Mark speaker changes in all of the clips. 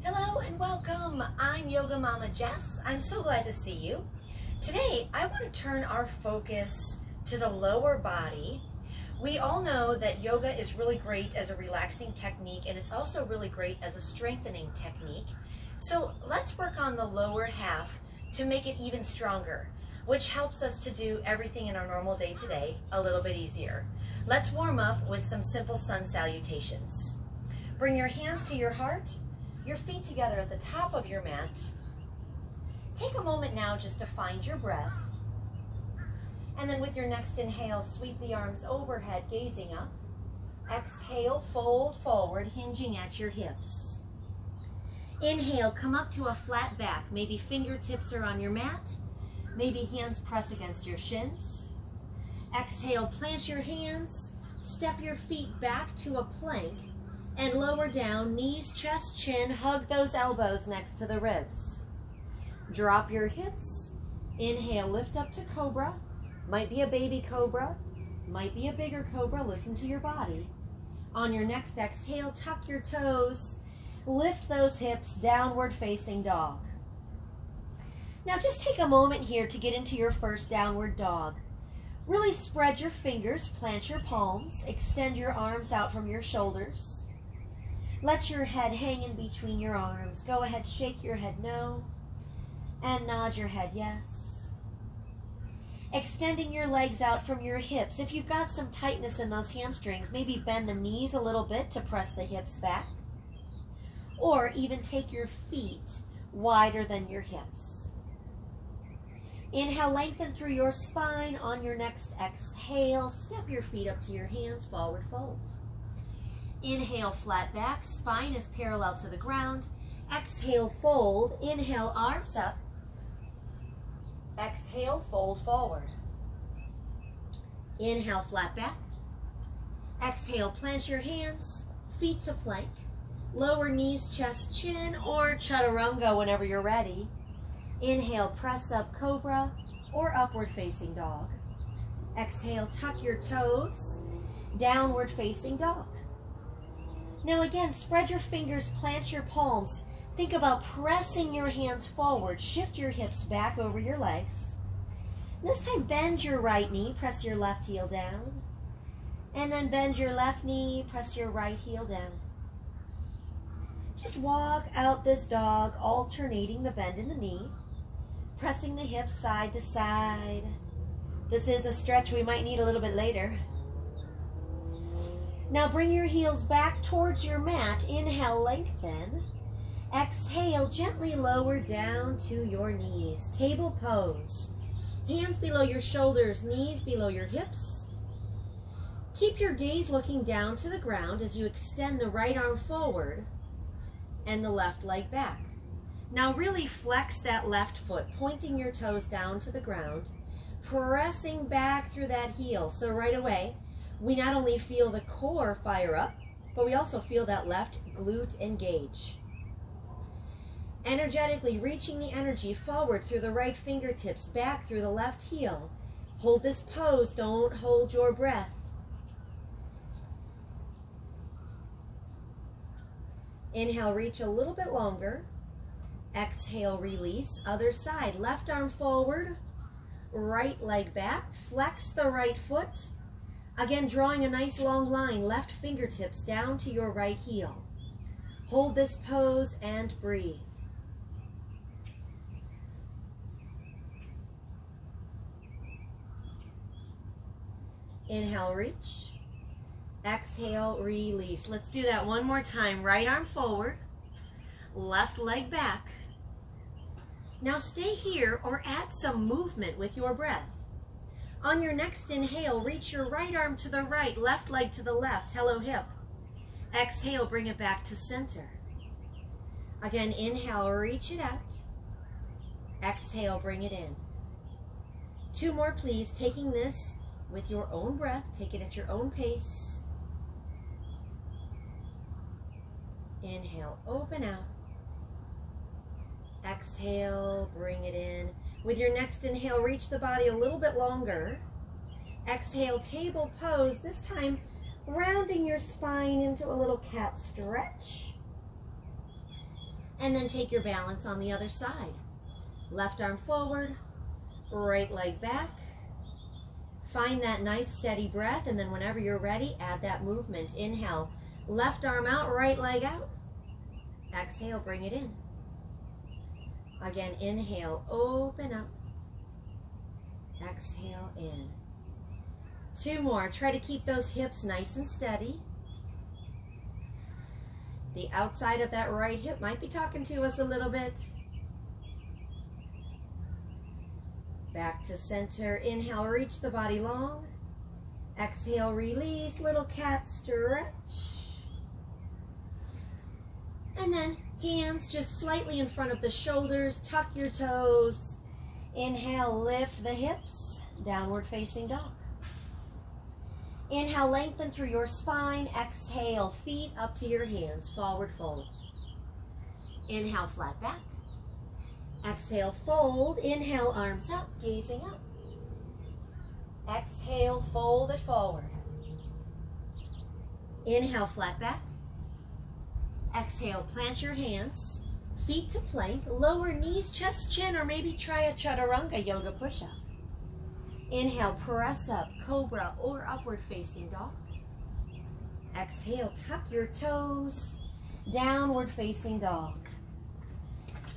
Speaker 1: Hello and welcome. I'm Yoga Mama Jess. I'm so glad to see you. Today, I want to turn our focus to the lower body. We all know that yoga is really great as a relaxing technique, and it's also really great as a strengthening technique. So let's work on the lower half to make it even stronger, which helps us to do everything in our normal day today a little bit easier. Let's warm up with some simple sun salutations. Bring your hands to your heart, your feet together at the top of your mat. Take a moment now just to find your breath. And then with your next inhale, sweep the arms overhead, gazing up. Exhale, fold forward, hinging at your hips. Inhale, come up to a flat back. Maybe fingertips are on your mat. Maybe hands press against your shins. Exhale, plant your hands, step your feet back to a plank, and lower down, knees, chest, chin, hug those elbows next to the ribs. Drop your hips. Inhale, lift up to cobra. Might be a baby cobra, might be a bigger cobra. Listen to your body. On your next exhale, tuck your toes, lift those hips, downward facing dog. Now just take a moment here to get into your first downward dog. Really spread your fingers, plant your palms, extend your arms out from your shoulders. Let your head hang in between your arms. Go ahead, shake your head no, and nod your head yes. Extending your legs out from your hips. If you've got some tightness in those hamstrings, maybe bend the knees a little bit to press the hips back. Or even take your feet wider than your hips. Inhale, lengthen through your spine. On your next exhale, step your feet up to your hands, forward fold. Inhale, flat back, spine is parallel to the ground. Exhale, fold. Inhale, arms up. Exhale, fold forward. Inhale, flat back. Exhale, plant your hands, feet to plank. Lower knees, chest, chin, or chaturanga whenever you're ready. Inhale, press up, cobra, or upward facing dog. Exhale, tuck your toes, downward facing dog. Now again, spread your fingers, plant your palms. Think about pressing your hands forward. Shift your hips back over your legs. This time, bend your right knee, press your left heel down. And then bend your left knee, press your right heel down. Just walk out this dog, alternating the bend in the knee, pressing the hips side to side. This is a stretch we might need a little bit later. Now bring your heels back towards your mat. Inhale, lengthen. Exhale, gently lower down to your knees. Table pose. Hands below your shoulders, knees below your hips. Keep your gaze looking down to the ground as you extend the right arm forward and the left leg back. Now really flex that left foot, pointing your toes down to the ground, pressing back through that heel. So right away, we not only feel the core fire up, but we also feel that left glute engage. Energetically reaching the energy forward through the right fingertips, back through the left heel. Hold this pose, don't hold your breath. Inhale, reach a little bit longer. Exhale, release. Other side, left arm forward, right leg back. Flex the right foot. Again, drawing a nice long line, left fingertips down to your right heel. Hold this pose and breathe. Inhale, reach. Exhale, release. Let's do that one more time. Right arm forward, left leg back. Now stay here or add some movement with your breath. On your next inhale, reach your right arm to the right, left leg to the left. Hello, hip. Exhale, bring it back to center. Again, inhale, reach it out. Exhale, bring it in. Two more, please. Taking this with your own breath. Take it at your own pace. Inhale, open out. Exhale, bring it in. With your next inhale, reach the body a little bit longer. Exhale, table pose. This time, rounding your spine into a little cat stretch. And then take your balance on the other side. Left arm forward, right leg back. Find that nice steady breath, and then whenever you're ready, add that movement. Inhale, left arm out, right leg out. Exhale, bring it in. Again, inhale, open up. Exhale, in. 2 more. Try to keep those hips nice and steady. The outside of that right hip might be talking to us a little bit. Back to center. Inhale, reach the body long. Exhale, release, little cat stretch. And then hands just slightly in front of the shoulders. Tuck your toes. Inhale, lift the hips. Downward facing dog. Inhale, lengthen through your spine. Exhale, feet up to your hands. Forward fold. Inhale, flat back. Exhale, fold. Inhale, arms up, gazing up. Exhale, fold it forward. Inhale, flat back. Exhale, plant your hands. Feet to plank. Lower knees, chest, chin, or maybe try a chaturanga yoga push-up. Inhale, press up, cobra or upward facing dog. Exhale, tuck your toes, downward facing dog.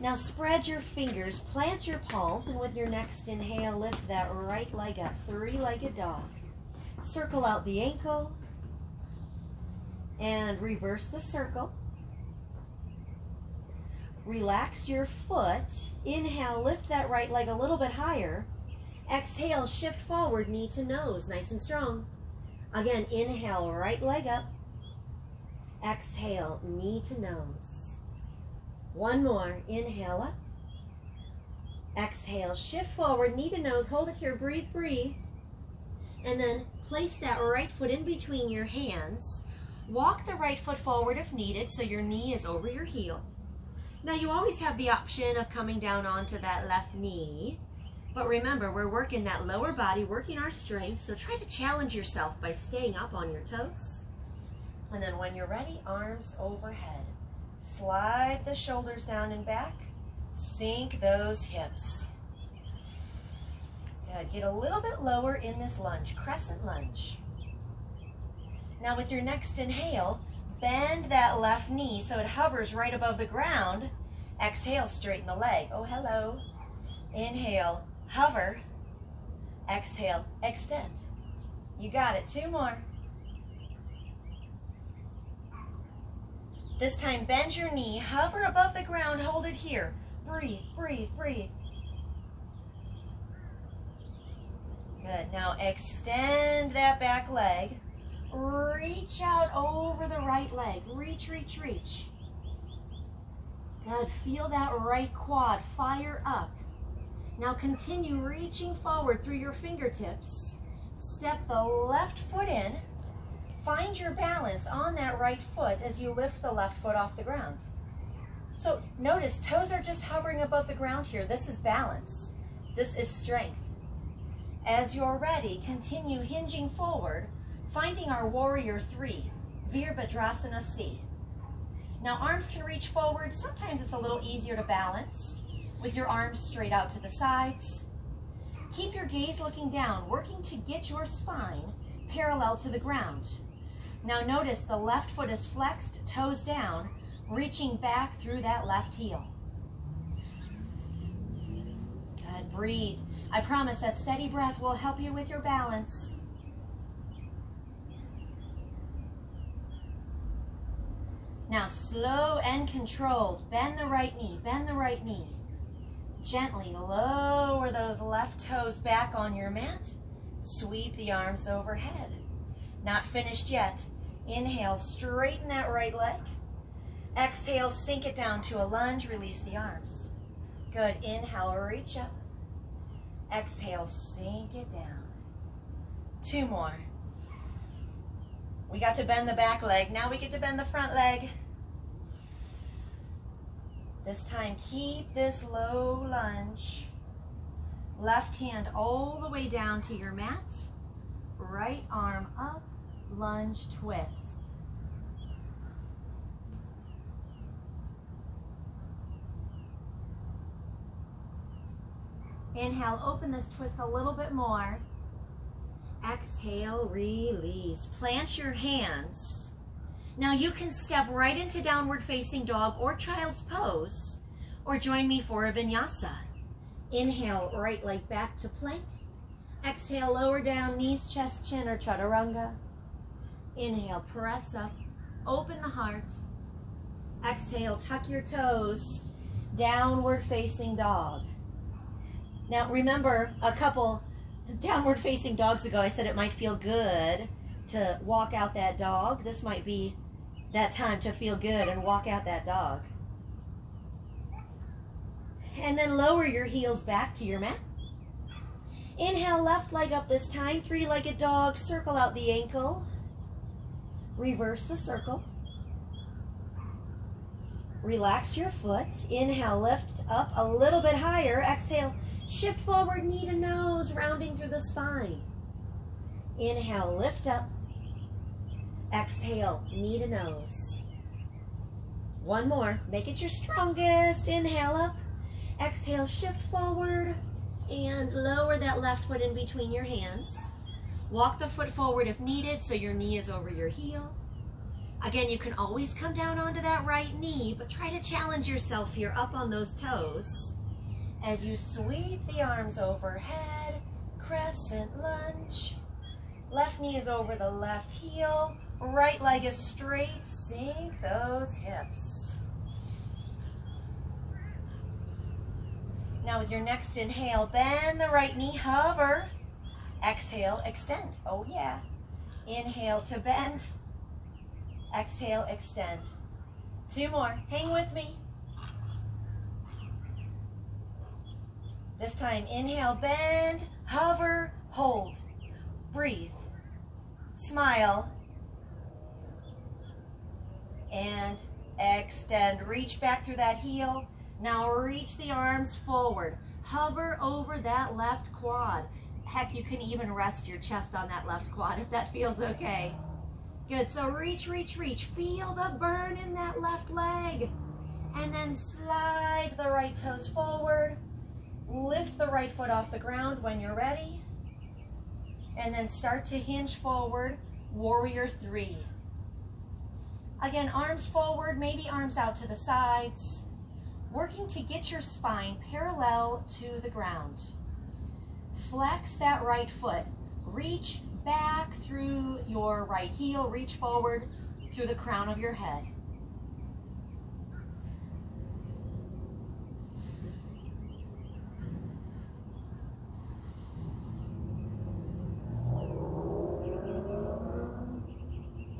Speaker 1: Now spread your fingers, plant your palms, and with your next inhale, lift that right leg up, 3-legged dog. Circle out the ankle, and reverse the circle. Relax your foot. Inhale, lift that right leg a little bit higher. Exhale, shift forward, knee to nose, nice and strong. Again, inhale, right leg up. Exhale, knee to nose. 1 more, inhale up. Exhale, shift forward, knee to nose, hold it here, breathe, breathe. And then place that right foot in between your hands. Walk the right foot forward if needed, so your knee is over your heel. Now you always have the option of coming down onto that left knee. But remember, we're working that lower body, working our strength, so try to challenge yourself by staying up on your toes. And then when you're ready, arms overhead. Slide the shoulders down and back. Sink those hips. Good. Get a little bit lower in this lunge, crescent lunge. Now with your next inhale, bend that left knee so it hovers right above the ground. Exhale, straighten the leg. Oh, hello. Inhale. Hover, exhale, extend. You got it. 2 more. This time, bend your knee, hover above the ground, hold it here. Breathe, breathe, breathe. Good. Now extend that back leg. Reach out over the right leg. Reach, reach, reach. Good. Feel that right quad fire up. Now continue reaching forward through your fingertips. Step the left foot in. Find your balance on that right foot as you lift the left foot off the ground. So notice toes are just hovering above the ground here. This is balance. This is strength. As you're ready, continue hinging forward, finding our warrior 3, Virabhadrasana C. Now arms can reach forward. Sometimes it's a little easier to balance with your arms straight out to the sides. Keep your gaze looking down, working to get your spine parallel to the ground. Now notice the left foot is flexed, toes down, reaching back through that left heel. Good, breathe. I promise that steady breath will help you with your balance. Now slow and controlled, bend the right knee, bend the right knee. Gently lower those left toes back on your mat. Sweep the arms overhead. Not finished yet. Inhale, straighten that right leg. Exhale, sink it down to a lunge, release the arms. Good, inhale, reach up. Exhale, sink it down. 2 more. We got to bend the back leg. Now we get to bend the front leg. This time, keep this low lunge. Left hand all the way down to your mat. Right arm up, lunge, twist. Inhale, open this twist a little bit more. Exhale, release. Plant your hands. Now you can step right into downward facing dog or child's pose, or join me for a vinyasa. Inhale, right leg back to plank. Exhale, lower down, knees, chest, chin, or chaturanga. Inhale, press up, open the heart. Exhale, tuck your toes, downward facing dog. Now remember, a couple downward facing dogs ago, I said it might feel good to walk out that dog. This might be that time to feel good and walk out that dog. And then lower your heels back to your mat. Inhale, left leg up this time, three-legged dog, circle out the ankle. Reverse the circle. Relax your foot. Inhale, lift up a little bit higher. Exhale, shift forward, knee to nose, rounding through the spine. Inhale, lift up. Exhale, knee to nose. One more. Make it your strongest. Inhale up. Exhale, shift forward and lower that left foot in between your hands. Walk the foot forward if needed so your knee is over your heel. Again, you can always come down onto that right knee, but try to challenge yourself here up on those toes. As you sweep the arms overhead, crescent lunge. Left knee is over the left heel, right leg is straight, sink those hips. Now with your next inhale, bend the right knee, hover. Exhale, extend. Oh yeah. Inhale to bend. Exhale, extend. Two more. Hang with me. This time, inhale, bend, hover, hold. Breathe. Smile. And extend. Reach back through that heel. Now reach the arms forward. Hover over that left quad. Heck, you can even rest your chest on that left quad if that feels okay. Good, so reach, reach, reach. Feel the burn in that left leg. And then slide the right toes forward. Lift the right foot off the ground when you're ready. And then start to hinge forward, warrior three. Again, arms forward, maybe arms out to the sides. Working to get your spine parallel to the ground. Flex that right foot. Reach back through your right heel, reach forward through the crown of your head.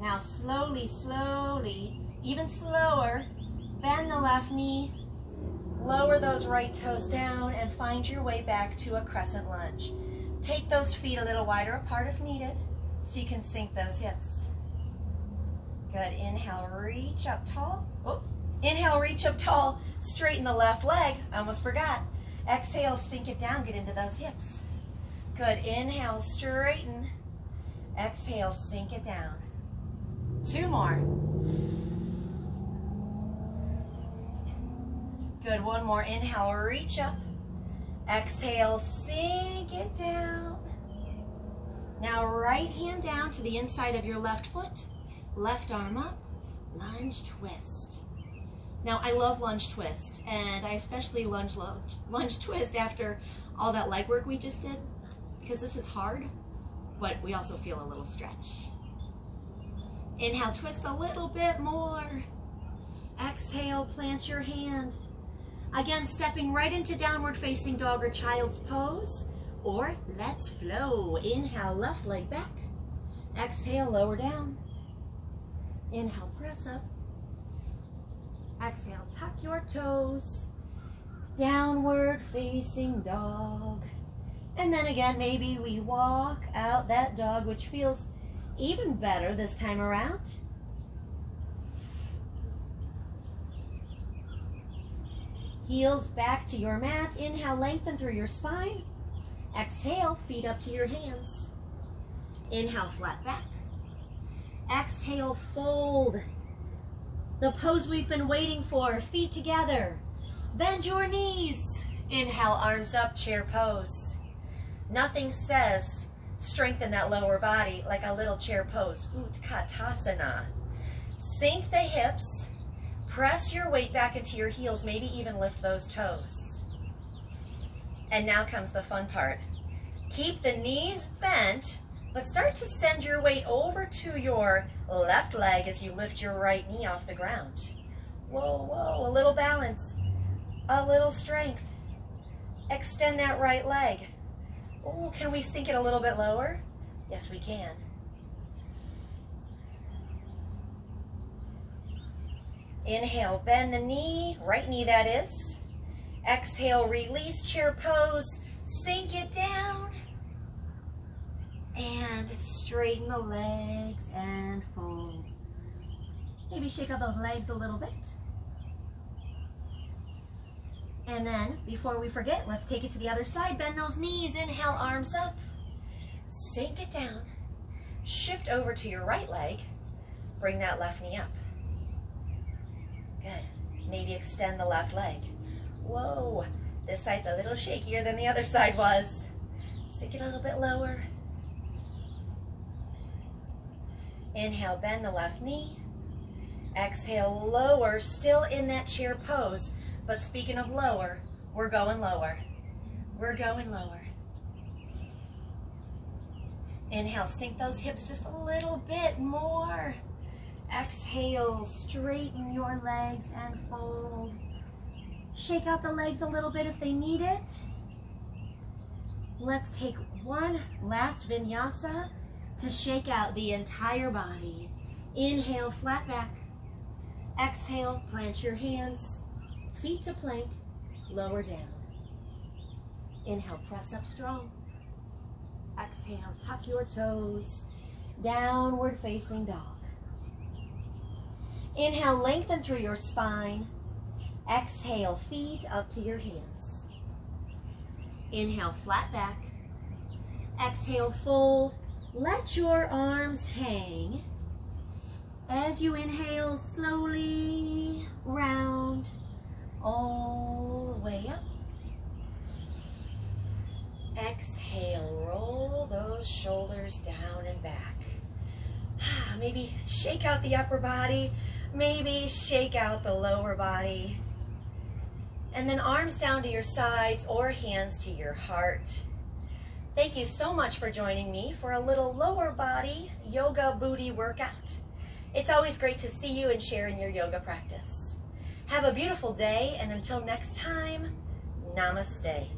Speaker 1: Now slowly, slowly, even slower, bend the left knee, lower those right toes down, and find your way back to a crescent lunge. Take those feet a little wider apart if needed, so you can sink those hips. Good, inhale, reach up tall. Oh, inhale, reach up tall, straighten the left leg, I almost forgot. Exhale, sink it down, get into those hips. Good, inhale, straighten. Exhale, sink it down. Two more. Good, one more. Inhale, reach up. Exhale, sink it down. Now right hand down to the inside of your left foot. Left arm up, lunge twist. Now I love lunge twist, and I especially lunge twist after all that leg work we just did, because this is hard, but we also feel a little stretch. Inhale, twist a little bit more. Exhale, plant your hand. Again, stepping right into downward facing dog or child's pose, or let's flow. Inhale, left leg back. Exhale, lower down. Inhale, press up. Exhale, tuck your toes. Downward facing dog. And then again, maybe we walk out that dog, which feels even better this time around. Heels back to your mat. Inhale, lengthen through your spine. Exhale, feet up to your hands. Inhale, flat back. Exhale, fold. The pose we've been waiting for, feet together. Bend your knees. Inhale, arms up, chair pose. Nothing says strengthen that lower body like a little chair pose. Utkatasana. Sink the hips. Press your weight back into your heels, maybe even lift those toes. And now comes the fun part. Keep the knees bent, but start to send your weight over to your left leg as you lift your right knee off the ground. Whoa, whoa, a little balance, a little strength. Extend that right leg. Oh, can we sink it a little bit lower? Yes, we can. Inhale, bend the knee, right knee that is. Exhale, release, chair pose, sink it down. And straighten the legs and fold. Maybe shake out those legs a little bit. And then, before we forget, let's take it to the other side. Bend those knees, inhale, arms up. Sink it down. Shift over to your right leg. Bring that left knee up. Good. Maybe extend the left leg. Whoa, this side's a little shakier than the other side was. Sink it a little bit lower. Inhale, bend the left knee. Exhale, lower, still in that chair pose. But speaking of lower, we're going lower. We're going lower. Inhale, sink those hips just a little bit more. Exhale, straighten your legs and fold. Shake out the legs a little bit if they need it. Let's take one last vinyasa to shake out the entire body. Inhale, flat back. Exhale, plant your hands. Feet to plank, lower down. Inhale, press up strong. Exhale, tuck your toes. Downward facing dog. Inhale, lengthen through your spine. Exhale, feet up to your hands. Inhale, flat back. Exhale, fold. Let your arms hang. As you inhale, slowly round all the way up. Exhale, roll those shoulders down and back. Maybe shake out the upper body. Maybe shake out the lower body. And then arms down to your sides or hands to your heart. Thank you so much for joining me for a little lower body yoga booty workout. It's always great to see you and share in your yoga practice. Have a beautiful day, and until next time, namaste.